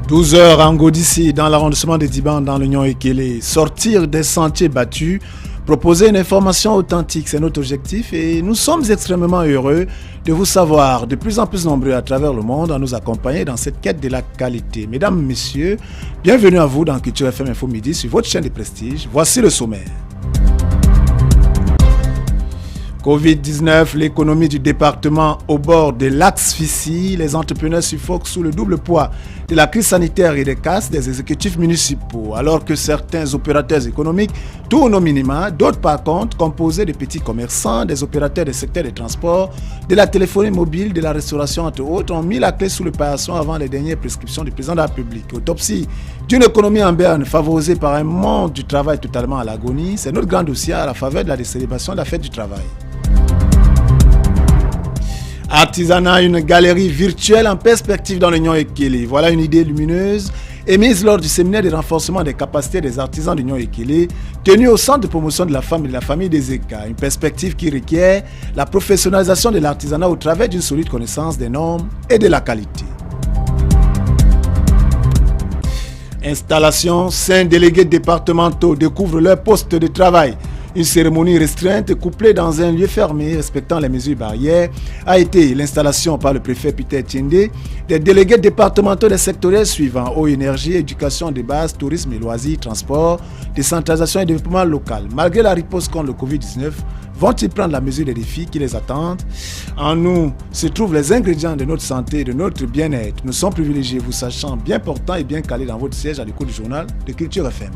12 heures à Ngodissi, dans l'arrondissement de Diban, dans l'Union Ekele. Sortir des sentiers battus, proposer une information authentique, c'est notre objectif et nous sommes extrêmement heureux de vous savoir de plus en plus nombreux à travers le monde à nous accompagner dans cette quête de la qualité. Mesdames, Messieurs, bienvenue à vous dans Culture FM Info Midi sur votre chaîne de prestige. Voici le sommaire. Covid-19, l'économie du département au bord de l'asphyxie, les entrepreneurs suffoquent sous le double poids de la crise sanitaire et des casses des exécutifs municipaux, alors que certains opérateurs économiques tournent au minima, d'autres par contre, composés de petits commerçants, des opérateurs des secteurs des transports, de la téléphonie mobile, de la restauration entre autres, ont mis la clé sous le paillasson avant les dernières prescriptions du président de la République. Autopsie d'une économie en berne favorisée par un monde du travail totalement à l'agonie, c'est notre grand dossier à la faveur de la célébration de la fête du travail. Artisanat, une galerie virtuelle en perspective dans l'Union Ekele. Voilà une idée lumineuse émise lors du séminaire de renforcement des capacités des artisans de l'Union Ekele, tenu au centre de promotion de la femme et de la famille des ECA. Une perspective qui requiert la professionnalisation de l'artisanat au travers d'une solide connaissance des normes et de la qualité. Installation, 5 délégués départementaux découvrent leur poste de travail. Une cérémonie restreinte couplée dans un lieu fermé respectant les mesures barrières a été l'installation par le préfet Peter Tiende des délégués départementaux des sectoriels suivants: eau, énergie, éducation de base, tourisme et loisirs, transport, décentralisation et développement local. Malgré la riposte contre le Covid-19, vont-ils prendre la mesure des défis qui les attendent? En nous se trouvent les ingrédients de notre santé et de notre bien-être. Nous sommes privilégiés, vous sachant bien portants et bien calés dans votre siège à l'écoute du journal de Culture FM.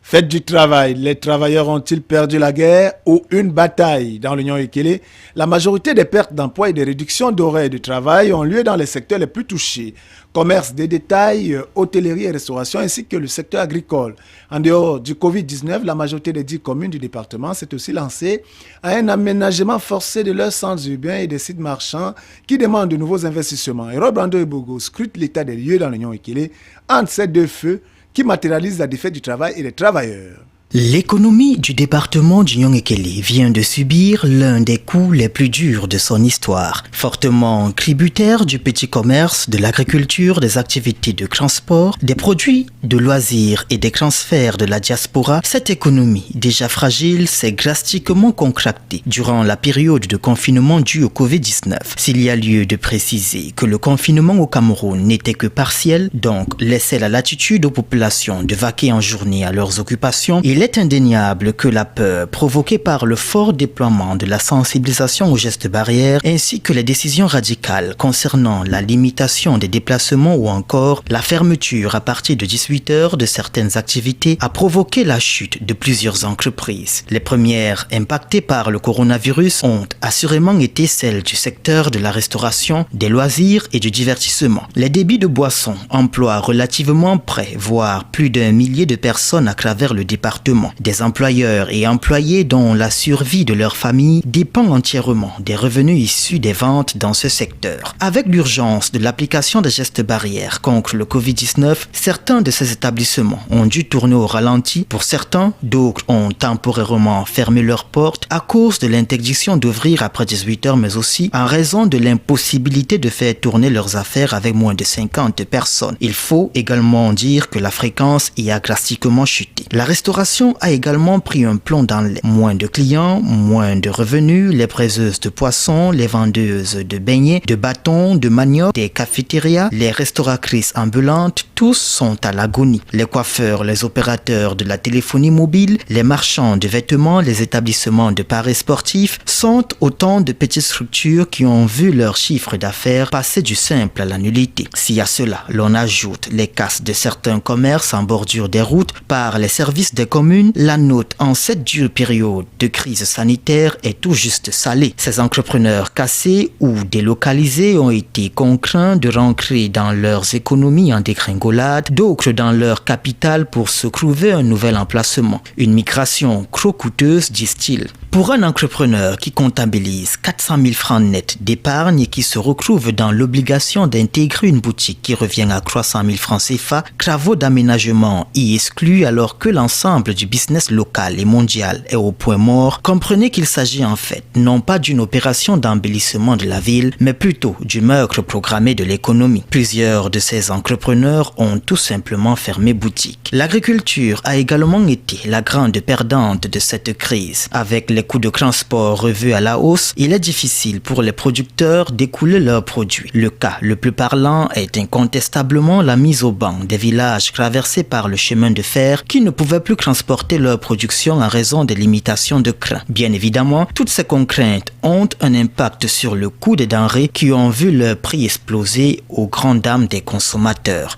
Fête du travail, les travailleurs ont-ils perdu la guerre ou une bataille? Dans l'Union Ekele, la majorité des pertes d'emploi et des réductions d'horaires de travail ont lieu dans les secteurs les plus touchés. Commerce de détail, hôtellerie et restauration ainsi que le secteur agricole. En dehors du Covid-19, la majorité des 10 communes du département s'est aussi lancée à un aménagement forcé de leurs centres urbains et des sites marchands qui demandent de nouveaux investissements. Et Robrando Ebogo scrute l'état des lieux dans l'Union Ekele entre ces deux feux qui matérialise la défaite du travail et des travailleurs. L'économie du département d'Union Ekele vient de subir l'un des coups les plus durs de son histoire. Fortement tributaire du petit commerce, de l'agriculture, des activités de transport, des produits de loisirs et des transferts de la diaspora, cette économie, déjà fragile, s'est drastiquement contractée durant la période de confinement due au Covid-19. S'il y a lieu de préciser que le confinement au Cameroun n'était que partiel, donc laissait la latitude aux populations de vaquer en journée à leurs occupations, il est indéniable que la peur provoquée par le fort déploiement de la sensibilisation aux gestes barrières ainsi que les décisions radicales concernant la limitation des déplacements ou encore la fermeture à partir de 18 heures de certaines activités a provoqué la chute de plusieurs entreprises. Les premières impactées par le coronavirus ont assurément été celles du secteur de la restauration, des loisirs et du divertissement. Les débits de boissons emploient relativement près, voire plus d'1 millier de personnes à travers le département. Des employeurs et employés dont la survie de leur famille dépend entièrement des revenus issus des ventes dans ce secteur. Avec l'urgence de l'application des gestes barrières contre le Covid-19, certains de ces établissements ont dû tourner au ralenti. Pour certains, d'autres ont temporairement fermé leurs portes à cause de l'interdiction d'ouvrir après 18 heures, mais aussi en raison de l'impossibilité de faire tourner leurs affaires avec moins de 50 personnes. Il faut également dire que la fréquence y a drastiquement chuté. La restauration a également pris un plomb dans l'aile. Moins de clients, moins de revenus, les braiseuses de poissons, les vendeuses de beignets, de bâtons, de manioc, des cafétérias, les restauratrices ambulantes, tous sont à l'agonie. Les coiffeurs, les opérateurs de la téléphonie mobile, les marchands de vêtements, les établissements de paris sportifs sont autant de petites structures qui ont vu leur chiffre d'affaires passer du simple à la nullité. Si à cela, l'on ajoute les casses de certains commerces en bordure des routes par les services des communes, la note en cette dure période de crise sanitaire est tout juste salée. Ces entrepreneurs cassés ou délocalisés ont été contraints de rentrer dans leurs économies en dégringolade, d'autres dans leur capital pour se trouver un nouvel emplacement. Une migration trop coûteuse, disent-ils. Pour un entrepreneur qui comptabilise 400 000 francs nets d'épargne et qui se retrouve dans l'obligation d'intégrer une boutique qui revient à 300 000 francs CFA, travaux d'aménagement y exclus alors que l'ensemble du business local et mondial est au point mort, comprenez qu'il s'agit en fait non pas d'une opération d'embellissement de la ville, mais plutôt du meurtre programmé de l'économie. Plusieurs de ces entrepreneurs ont tout simplement fermé boutique. L'agriculture a également été la grande perdante de cette crise. Avec les coûts de transport revus à la hausse, il est difficile pour les producteurs d'écouler leurs produits. Le cas le plus parlant est incontestablement la mise au ban des villages traversés par le chemin de fer qui ne pouvaient plus transporter leur production en raison des limitations de crin. Bien évidemment, toutes ces contraintes ont un impact sur le coût des denrées qui ont vu leur prix exploser aux grandes dames des consommateurs.